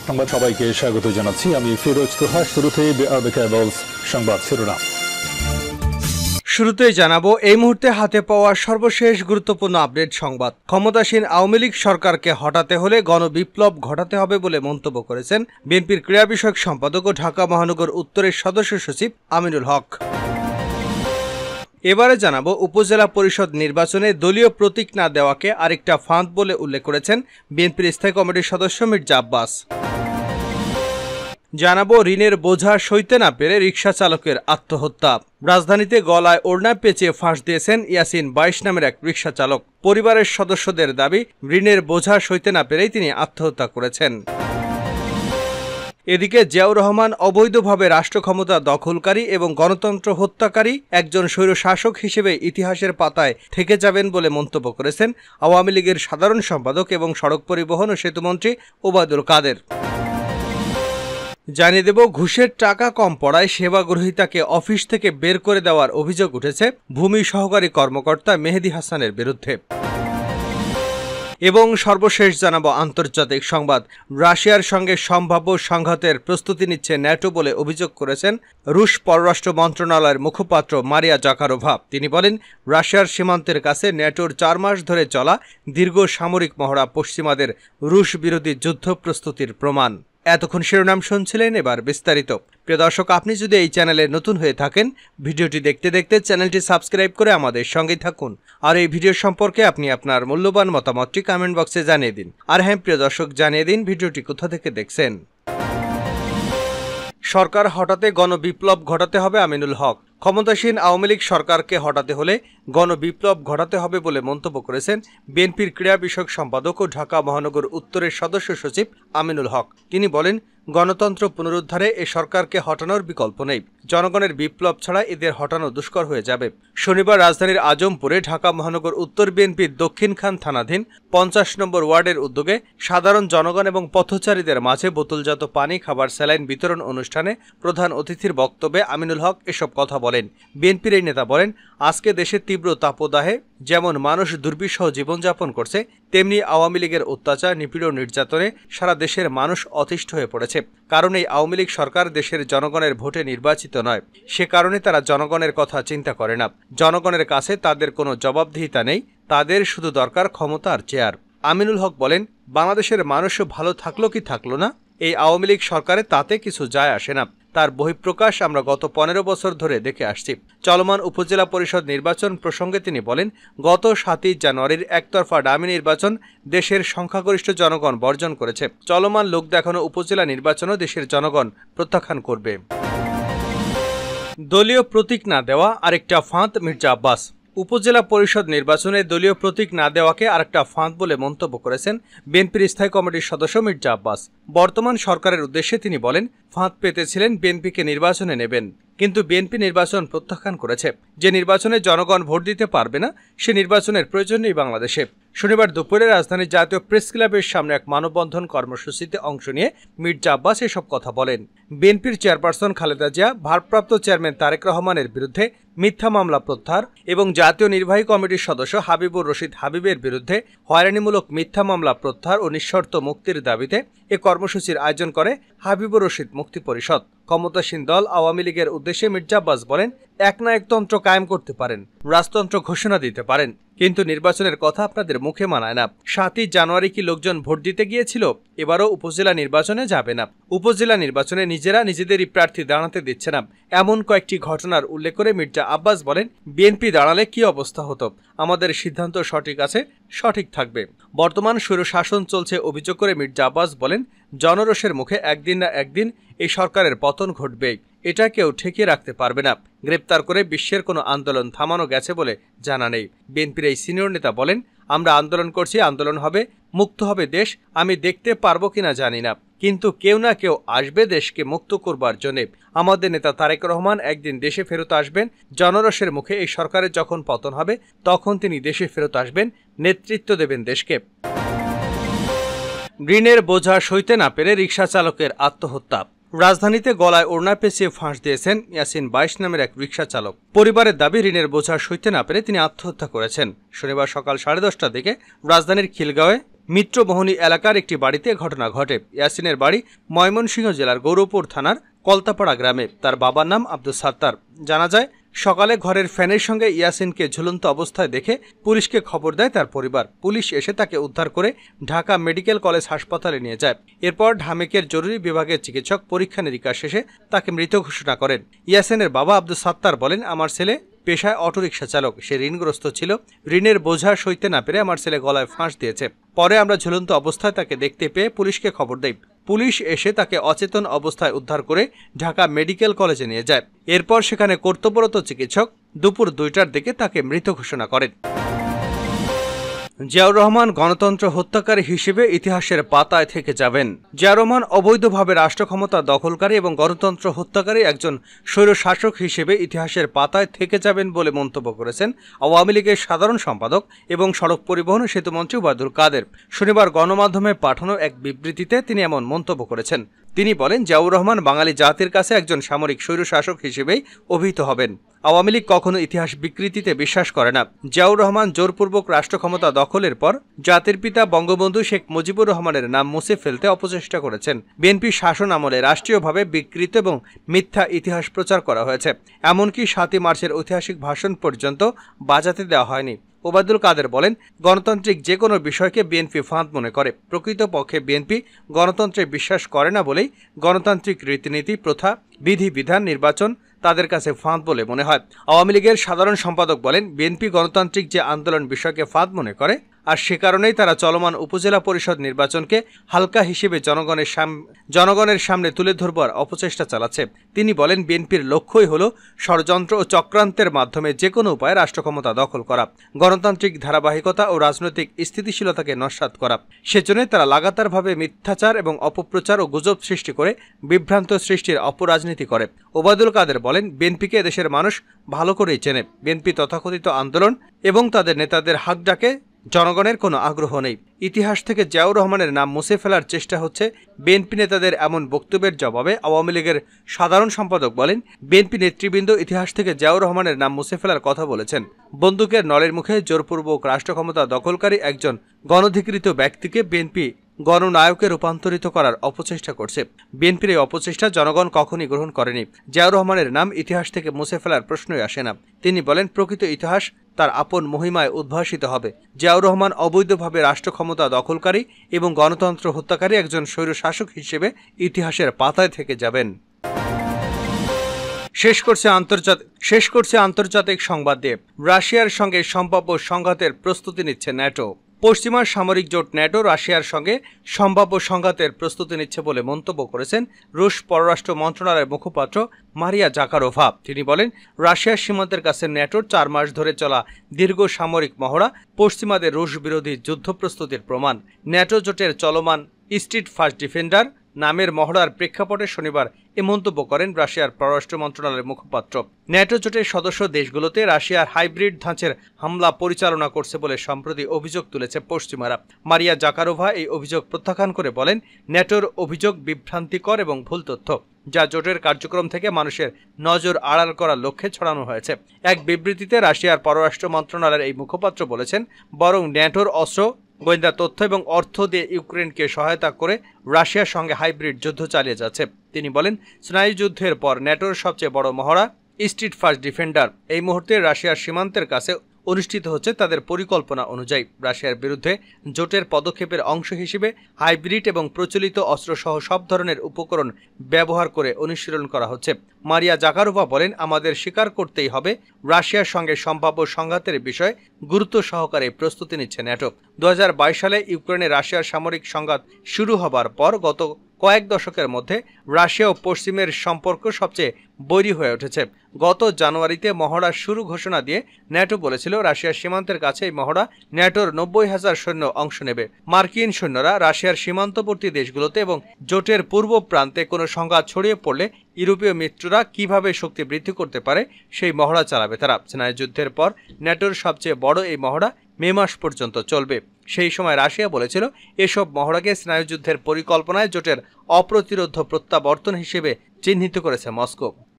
সংবাদ সবাইকে স্বাগত জানাচ্ছি আমি ফিরোজ তোহা। শুরুতেই সংবাদ শিরোনাম। শুরুতেই জানাবো এই মুহূর্তে হাতে পাওয়া সর্বশেষ গুরুত্বপূর্ণ আপডেট সংবাদ। ক্ষমতাসীন আওয়ামী লীগ সরকারকে হটাতে হলে গণবিপ্লব ঘটাতে হবে বলে মন্তব্য করেছেন বিএনপির ক্রীড়া বিষয়ক সম্পাদক ও ঢাকা মহানগর উত্তরের সদস্য সচিব আমিনুল হক। এবারে জানাবো উপজেলা পরিষদ নির্বাচনে দলীয় প্রতীক না দেওয়াকে আরেকটা ফাঁদ বলে উল্লেখ করেছেন বিএনপির স্থায়ী কমিটির সদস্য মির্জা আব্বাস। জানাবো ঋণের বোঝা সইতে না পেরে রিকশা চালকের আত্মহত্যা। রাজধানীতে গলায় ওড়না পেঁচিয়ে ফাঁস দিয়েছেন ইয়াসিন ২২ নামের এক রিকশা চালক। পরিবারের সদস্যদের দাবি ঋণের বোঝা সইতে না পেরেই তিনি আত্মহত্যা করেছেন। এদিকে জিয়াউর রহমান অবৈধভাবে রাষ্ট্র ক্ষমতা দখলকারী এবং গণতন্ত্র হত্যাকারী একজন স্বৈরশাসক হিসেবে ইতিহাসের পাতায় থেকে যাবেন বলে মন্তব্য করেছেন আওয়ামী লীগের সাধারণ সম্পাদক এবং সড়ক পরিবহন ও সেতুমন্ত্রী ওবায়দুল কাদের। জানিয়ে দেব, ঘুষের টাকা কম পড়ায় সেবা গ্রহীতাকে অফিস থেকে বের করে দেওয়ার অভিযোগ উঠেছে ভূমি সহকারী কর্মকর্তা মেহেদী হাসানের বিরুদ্ধে। এবং সর্বশেষ জানাবো আন্তর্জাতিক সংবাদ। রাশিয়ার সঙ্গে সম্ভাব্য সংঘাতের প্রস্তুতি নিচ্ছে ন্যাটো বলে অভিযোগ করেছেন রুশ পররাষ্ট্র মন্ত্রণালয়ের মুখপাত্র মারিয়া জাকারোভা। তিনি বলেন, রাশিয়ার সীমান্তের কাছে ন্যাটোর ৪ মাস ধরে চলা দীর্ঘ সামরিক মহড়া পশ্চিমাদের রুশ বিরোধী যুদ্ধ প্রস্তুতির প্রমাণ। এতক্ষণ শিরোনাম শুনছিলেন, এবার বিস্তারিত। প্রিয় দর্শক, আপনি যদি এই চ্যানেলে নতুন হয়ে থাকেন, ভিডিওটি দেখতে দেখতে চ্যানেলটি সাবস্ক্রাইব করে আমাদের সঙ্গেই থাকুন। আর এই ভিডিও সম্পর্কে আপনি আপনার মূল্যবান মতামতটি কমেন্ট বক্সে জানিয়ে দিন। আর হ্যাঁ প্রিয় দর্শক, জানিয়ে দিন ভিডিওটি কোথা থেকে দেখছেন। সরকার হটাতে গণবিপ্লব ঘটাতে হবে আমিনুল হক। ক্ষমতাসীন আওয়ামী লীগ সরকারকে হটাতে হলে গণবিপ্লব ঘটাতে হবে বলে মন্তব্য করেছেন বিএনপির ক্রীড়া বিষয়ক সম্পাদক ও ঢাকা মহানগর উত্তরের সদস্য সচিব আমিনুল হক। তিনি বলেন, গণতন্ত্র পুনরুদ্ধারে এ সরকারকে হটানোর বিকল্প নেই। জনগণের বিপ্লব ছাড়া এদের হটানো দুষ্কর হয়ে যাবে। শনিবার রাজধানীর আজমপুরে ঢাকা মহানগর উত্তর বিএনপির দক্ষিণখান থানাধীন ৫০ নম্বর ওয়ার্ডের উদ্যোগে সাধারণ জনগণ এবং পথচারীদের মাঝে বোতলজাত পানি, খাবার, স্যালাইন বিতরণ অনুষ্ঠানে প্রধান অতিথির বক্তব্যে আমিনুল হক এসব কথা বলেন। বিএনপির এই নেতা বলেন, আজকে দেশে তীব্র তাপদাহে যেমন মানুষ দুর্বিষহ জীবনযাপন করছে, তেমনি আওয়ামী লীগের অত্যাচার, নিপীড়ন, নির্যাতনে সারা দেশের মানুষ অতিষ্ঠ হয়ে পড়েছে। কারণ এই আওয়ামী লীগ সরকার দেশের জনগণের ভোটে নির্বাচিত নয়। সে কারণে তারা জনগণের কথা চিন্তা করে না। জনগণের কাছে তাদের কোনো জবাবদিহিতা নেই, তাদের শুধু দরকার ক্ষমতা আর চেয়ার। আমিনুল হক বলেন, বাংলাদেশের মানুষও ভালো থাকলো কি থাকলো না, এই আওয়ামী লীগ সরকারে তাতে কিছু যায় আসে না। তার বহিঃপ্রকাশ আমরা গত ১৫ বছর ধরে দেখে আসছি। চলমান উপজেলা পরিষদ নির্বাচন প্রসঙ্গে তিনি বলেন, গত ৭ই জানুয়ারির একতরফা ডামি নির্বাচন দেশের সংখ্যাগরিষ্ঠ জনগণ বর্জন করেছে। চলমান লোক দেখানো উপজেলা নির্বাচনও দেশের জনগণ প্রত্যাখ্যান করবে। দলীয় প্রতীক না দেওয়া আরেকটা ফাঁদ মির্জা আব্বাস। উপজেলা পরিষদ নির্বাচনে দলীয় প্রতীক না দেওয়াকে আরেকটা ফাঁদ বলে মন্তব্য করেছেন বিএনপির স্থায়ী কমিটির সদস্য মির্জা আব্বাস। বর্তমান সরকারের উদ্দেশ্যে তিনি বলেন, ফাঁদ পেতেছিলেন বিএনপিকে নির্বাচনে নেবেন, কিন্তু বিএনপি নির্বাচন প্রত্যাখ্যান করেছে। যে নির্বাচনে জনগণ ভোট দিতে পারবে না, সে নির্বাচনের প্রয়োজন নেই বাংলাদেশে। শনিবার দুপুরে রাজধানীর জাতীয় প্রেস ক্লাবের সামনে এক মানববন্ধন কর্মসূচিতে অংশ নিয়ে মির্জা আব্বাস এসব কথা বলেন। বিএনপির চেয়ারপারসন খালেদা জিয়া, ভারপ্রাপ্ত চেয়ারম্যান তারেক রহমানের বিরুদ্ধে মিথ্যা মামলা প্রত্যাহার এবং জাতীয় নির্বাহী কমিটির সদস্য হাবিবুর রশিদ হাবিবের বিরুদ্ধে হয়রানিমূলক মিথ্যা মামলা প্রত্যাহার ও নিঃশর্ত মুক্তির দাবিতে এ কর্মসূচির আয়োজন করে হাবিবুর রশিদ মুক্তি পরিষদ। ক্ষমতাসীন দল আওয়ামী লীগের উদ্দেশ্যে মির্জা আব্বাস বলেন, একনায়কতন্ত্র কায়েম করতে পারেন, রাজতন্ত্র ঘোষণা দিতে পারেন, কিন্তু নির্বাচনের কথা আপনাদের মুখে মানায় না। ৭ই জানুয়ারি কি লোকজন ভোট দিতে গিয়েছিল? এবারও উপজেলা নির্বাচনে যাবে না। উপজেলা নির্বাচনে নিজেরা নিজেদেরই প্রার্থী দাঁড়াতে দিচ্ছে না। এমন কয়েকটি ঘটনার উল্লেখ করে মির্জা আব্বাস বলেন, বিএনপি দাঁড়ালে কি অবস্থা হতো? আমাদের সিদ্ধান্ত সঠিক আছে, সঠিক থাকবে। বর্তমান স্বৈরশাসন চলছে অভিযোগ করে মির্জা আব্বাস বলেন, জনরোষের মুখে একদিন না একদিন এই সরকারের পতন ঘটবেই। এটা কেউ ঠেকিয়ে রাখতে পারবে না। গ্রেপ্তার করে বিশ্বের কোনো আন্দোলন থামানো গেছে বলে জানা নেই। বিএনপির এই সিনিয়র নেতা বলেন, আমরা আন্দোলন করছি, আন্দোলন হবে, মুক্ত হবে দেশ। আমি দেখতে পারবো কিনা জানি না, কিন্তু কেউ না কেউ আসবে দেশকে মুক্ত করবার জন্য। আমাদের নেতা তারেক রহমান একদিন দেশে ফেরত আসবেন। জনরোষের মুখে এই সরকারের যখন পতন হবে, তখন তিনি দেশে ফেরত আসবেন, নেতৃত্ব দেবেন দেশকে। ঋণের বোঝা সইতে না পেরে রিকশা চালকের আত্মহত্যা। রাজধানীতে গলায় ওড়না পেঁচিয়ে ফাঁস দিয়েছেন ইয়াসিন ২২ নামের এক রিকশা চালক। পরিবারের দাবি, ঋণের বোঝা সইতে না পেরে তিনি আত্মহত্যা করেছেন। শনিবার সকাল 10:30টার দিকে রাজধানীর খিলগাঁওয়ে মিত্রমোহনী এলাকার একটি বাড়িতে ঘটনা ঘটে। ইয়াসিনের বাড়ি ময়মনসিংহ জেলার গৌরপুর থানার কলতাপাড়া গ্রামে। তার বাবার নাম আব্দুস সাত্তার। জানা যায়, সকালে ঘরের ফ্যানের সঙ্গে ইয়াসিনকে ঝুলন্ত অবস্থায় দেখে পুলিশকে খবর দেয় তার পরিবার। পুলিশ এসে তাকে উদ্ধার করে ঢাকা মেডিকেল কলেজ হাসপাতালে নিয়ে যায়। এরপর ঢামেকের জরুরি বিভাগের চিকিৎসক পরীক্ষা নিরীক্ষা শেষে তাকে মৃত ঘোষণা করেন। ইয়াসিনের বাবা আব্দুস সাত্তার বলেন, আমার ছেলে পেশায় অটোরিকশা চালক। সে ঋণগ্রস্ত ছিল। ঋণের বোঝা সইতে না পেরে আমার ছেলে গলায় ফাঁস দিয়েছে। পরে আমরা ঝুলন্ত অবস্থায় তাকে দেখতে পেয়ে পুলিশকে খবর দেই। পুলিশ এসে তাকে অচেতন অবস্থায় উদ্ধার করে ঢাকা মেডিকেল কলেজে নিয়ে যায়। এরপর সেখানে কর্তব্যরত চিকিৎসক দুপুর 2টার দিকে তাকে মৃত ঘোষণা করেন। জিয়াউর রহমান গণতন্ত্র হত্যাকারী হিসেবে ইতিহাসের পাতায় থেকে যাবেন। জিয়াউর রহমান অবৈধভাবে রাষ্ট্র ক্ষমতা দখলকারী এবং গণতন্ত্র হত্যাকারী একজন স্বৈরশাসক হিসেবে ইতিহাসের পাতায় থেকে যাবেন বলে মন্তব্য করেছেন আওয়ামী লীগের সাধারণ সম্পাদক এবং সড়ক পরিবহন ও সেতুমন্ত্রী ওবায়দুল কাদের। শনিবার গণমাধ্যমে পাঠানো এক বিবৃতিতে তিনি এমন মন্তব্য করেছেন। তিনি বলেন, জিয়াউর রহমান বাঙালি জাতির কাছে একজন সামরিক স্বৈরশাসক হিসেবেই অভিহিত হবেন। আওয়ামী লীগ কখনো ইতিহাস বিকৃতিতে বিশ্বাস করে না। জিয়াউর রহমান জোরপূর্বক রাষ্ট্র ক্ষমতা দখলের পর জাতির পিতা বঙ্গবন্ধু শেখ মুজিবুর রহমানের নাম মুছে ফেলতে অপচেষ্টা করেছেন। বিএনপি শাসন আমলে রাষ্ট্রীয়ভাবে বিকৃত এবং মিথ্যা ইতিহাস প্রচার করা হয়েছে। এমনকি 7ই মার্চের ঐতিহাসিক ভাষণ পর্যন্ত বাজাতে দেওয়া হয়নি। ওবায়দুল কাদের বলেন, গণতান্ত্রিক যে কোনো বিষয়কে বিএনপি ফাঁদ মনে করে। প্রকৃতপক্ষে বিএনপি গণতন্ত্রে বিশ্বাস করে না বলেই গণতান্ত্রিক রীতিনীতি, প্রথা, বিধিবিধান, নির্বাচন তাদের কাছে ফাঁদ বলে মনে হয়। আওয়ামী লীগের সাধারণ সম্পাদক বলেন, বিএনপি গণতান্ত্রিক যে আন্দোলন বিষয়কে ফাঁদ মনে করে, আর সে কারণেই তারা চলমান উপজেলা পরিষদ নির্বাচনকে হালকা হিসেবে জনগণের সামনে তুলে ধরবার অপচেষ্টা চালাচ্ছে। তিনি বলেন, বিএনপির লক্ষ্যই হল ষড়যন্ত্র ও চক্রান্তের মাধ্যমে যে কোনো উপায়ে রাষ্ট্র ক্ষমতা দখল করা, গণতান্ত্রিক ধারাবাহিকতা ও রাজনৈতিক স্থিতিশীলতাকে নস্যাৎ করা। সেজন্যই তারা লাগাতারভাবে মিথ্যাচার এবং অপপ্রচার ও গুজব সৃষ্টি করে বিভ্রান্ত সৃষ্টির অপরাজনীতি করে। ওবায়দুল কাদের বলেন, বিএনপিকে দেশের মানুষ ভালো করেই চেনে। বিএনপি তথাকথিত আন্দোলন এবং তাদের নেতাদের হাক ডাকে জনগণের কোনো আগ্রহ নেই। ইতিহাস থেকে জিয়াউর রহমানের নাম মুছে ফেলার চেষ্টা হচ্ছে। বিএনপি নেতাদের এমন বক্তব্যের জবাবে আওয়ামী লীগের সাধারণ সম্পাদক বলেন, বিএনপি নেতৃবৃন্দ ইতিহাস থেকে জিয়াউর রহমানের নাম মুছে ফেলার কথা বলেছেন। বন্দুকের নলের মুখে জোরপূর্বক রাষ্ট্র ক্ষমতা দখলকারী একজন গণধিকৃত ব্যক্তিকে বিএনপি গণনায়কে রূপান্তরিত করার অপচেষ্টা করছে। বিএনপির এই অপচেষ্টা জনগণ কখনই গ্রহণ করেনি। জিয়াউর রহমানের নাম ইতিহাস থেকে মুছে ফেলার প্রশ্নই আসে না। তিনি বলেন, প্রকৃত ইতিহাস তার আপন মহিমায় উদ্ভাসিত হবে। জিয়াউর রহমান অবৈধভাবে রাষ্ট্র ক্ষমতা দখলকারী এবং গণতন্ত্র হত্যাকারী একজন স্বৈরশাসক হিসেবে ইতিহাসের পাতায় থেকে যাবেন। শেষ করছে আন্তর্জাতিক সংবাদ দিয়ে রাশিয়ার সঙ্গে সম্ভাব্য সংঘাতের প্রস্তুতি নিচ্ছে ন্যাটো। পশ্চিমা সামরিক জোট ন্যাটো রাশিয়ার সঙ্গে সম্ভাব্য সংঘাতের প্রস্তুতি নিচ্ছে বলে মন্তব্য করেছেন রুশ পররাষ্ট্র মন্ত্রণালয়ের মুখপাত্র মারিয়া জাকারোভা। তিনি বলেন, রাশিয়ার সীমান্তের কাছে ন্যাটোর 4 মাস ধরে চলা দীর্ঘ সামরিক মহড়া পশ্চিমাদের রুশ বিরোধী যুদ্ধ প্রস্তুতির প্রমাণ। ন্যাটো জোটের চলমান স্ট্রিট ফাস্ট ডিফেন্ডার নামের মহড়ার প্রেক্ষাপটে শনিবার এ মন্তব্য করেন রাশিয়ার পররাষ্ট্র মন্ত্রণালয়ের মুখপাত্র। ন্যাটো জোটের সদস্য দেশগুলোতে রাশিয়ার হাইব্রিড ধাঁচের হামলা পরিচালনা করছে বলে সম্প্রতি অভিযোগ তুলেছে পশ্চিমারা। মারিয়া জাকারোভা এই অভিযোগ প্রত্যাখ্যান করে বলেন, ন্যাটোর অভিযোগ বিভ্রান্তিকর এবং ভুল তথ্য, যা জোটের কার্যক্রম থেকে মানুষের নজর আড়াল করার লক্ষ্যে ছড়ানো হয়েছে। এক বিবৃতিতে রাশিয়ার পররাষ্ট্র মন্ত্রণালয়ের এই মুখপাত্র বলেছেন, বরং ন্যাটোর অস্ত্র, গোয়েন্দা তথ্য এবং অর্থ দিয়ে ইউক্রেনকে সহায়তা করে রাশিয়ার সঙ্গে হাইব্রিড যুদ্ধ চালিয়ে যাচ্ছে। তিনি বলেন, স্নায়ুযুদ্ধের পর ন্যাটোর সবচেয়ে বড় মহড়া স্ট্রিট ফাস্ট ডিফেন্ডার এই মুহূর্তে রাশিয়ার সীমান্তের কাছে অনুষ্ঠিত হচ্ছে তাদের পরিকল্পনা অনুযায়ী। রাশিয়ার বিরুদ্ধে জোটের পদক্ষেপের অংশ হিসেবে হাইব্রিড এবং প্রচলিত অস্ত্রসহ সব ধরনের উপকরণ ব্যবহার করে অনুশীলন করা হচ্ছে। মারিয়া জাকারোভা বলেন, আমাদের স্বীকার করতেই হবে, রাশিয়ার সঙ্গে সম্ভাব্য সংঘাতের বিষয়ে গুরুত্ব সহকারে প্রস্তুতি নিচ্ছে ন্যাটো। 2022 সালে ইউক্রেনে রাশিয়ার সামরিক সংঘাত শুরু হবার পর গত কয়েক দশকের মধ্যে রাশিয়া ও পশ্চিমের সম্পর্ক সবচেয়ে বৈরী হয়ে উঠেছে। গত জানুয়ারিতে মহড়ার শুরু ঘোষণা দিয়ে ন্যাটো বলেছিল, রাশিয়ার সীমান্তের কাছে এই মহড়া ন্যাটোর 90,000 সৈন্য অংশ নেবে। মার্কিন সৈন্যরা রাশিয়ার সীমান্তবর্তী দেশগুলোতে এবং জোটের পূর্ব প্রান্তে কোনো সংঘাত ছড়িয়ে পড়লে ইউরোপীয় মিত্ররা কিভাবে শক্তি বৃদ্ধি করতে পারে সেই মহড়া চালাবে তারা। স্নায়ুযুদ্ধের পর ন্যাটোর সবচেয়ে বড় এই মহড়া মে মাস পর্যন্ত চলবে। সেই সময় রাশিয়া বলেছিল, এসব মহড়াকে স্নায়ুযুদ্ধের পরিকল্পনায় জোটের অপ্রতিরোধ্য প্রত্যাবর্তন হিসেবে চিহ্নিত করেছে মস্কো।